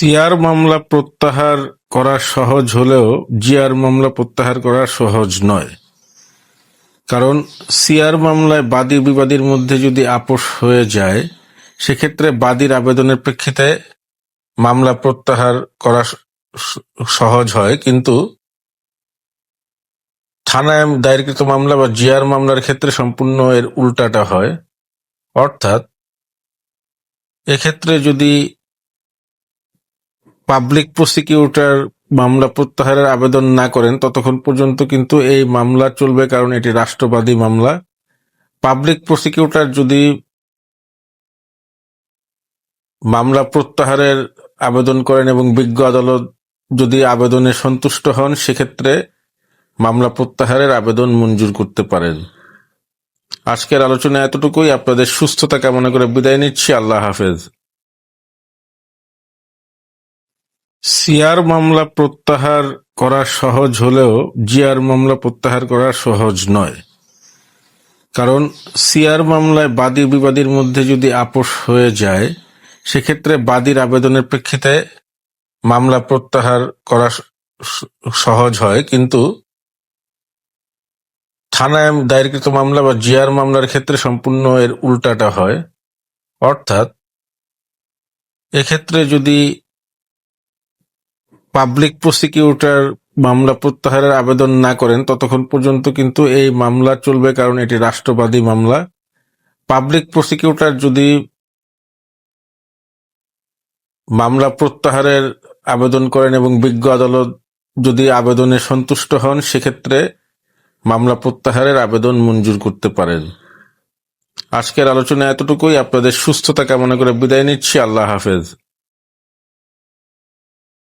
CR মামলা প্রত্যাহার করা সহজ হলেও জিআর মামলা প্রত্যাহার করা সহজ নয়। কারণ সিআর মামলায় বাদী বিবাদীর মধ্যে যদি আপোষ হয়ে যায়, সেক্ষেত্রে বাদীর আবেদনের প্রেক্ষিতে মামলা প্রত্যাহার করা সহজ হয়, কিন্তু থানায় দায়েরকৃত মামলা বা জিআর মামলার ক্ষেত্রে সম্পূর্ণ এর উল্টাটা হয়। অর্থাৎ এক্ষেত্রে যদি পাবলিক প্রসিকিউটর মামলা প্রত্যাহারের আবেদন না করেন, ততক্ষণ পর্যন্ত কিন্তু এই মামলা চলবে, কারণ এটি রাষ্ট্রবাদী মামলা। পাবলিক প্রসিকিউটর যদি মামলা প্রত্যাহারের আবেদন করেন এবং বিজ্ঞ আদালত যদি আবেদনে সন্তুষ্ট হন, সেক্ষেত্রে মামলা প্রত্যাহারের আবেদন মঞ্জুর করতে পারেন। আজকের আলোচনা এতটুকুই। আপনাদের সুস্থতা কামনা করে বিদায় নিচ্ছি। আল্লাহ হাফেজ। সিআর মামলা প্রত্যাহার করা সহজ হলেও জিআর মামলা প্রত্যাহার করা সহজ নয়। কারণ সিআর মামলায় বাদী বিবাদীর মধ্যে যদি আপোষ হয়ে যায়, সেক্ষেত্রে বাদীর আবেদনের প্রেক্ষিতে মামলা প্রত্যাহার করা সহজ হয়, কিন্তু থানায় দায়েরকৃত মামলা বা জিআর মামলার ক্ষেত্রে সম্পূর্ণ এর উল্টাটা হয়। অর্থাৎ এক্ষেত্রে যদি পাবলিক প্রসিকিউটর মামলা প্রত্যাহারের আবেদন না করেন, ততক্ষণ পর্যন্ত কিন্তু এই মামলা চলবে, কারণ এটি রাষ্ট্রবাদী মামলা। পাবলিক প্রসিকিউটর যদি মামলা প্রত্যাহারের আবেদন করেন এবং বিজ্ঞ আদালত যদি আবেদনে সন্তুষ্ট হন, সেক্ষেত্রে মামলা প্রত্যাহারের আবেদন মঞ্জুর করতে পারেন। আজকের আলোচনা এতটুকুই। আপনাদের সুস্থতা কামনা করে বিদায় নিচ্ছি। আল্লাহ হাফেজ।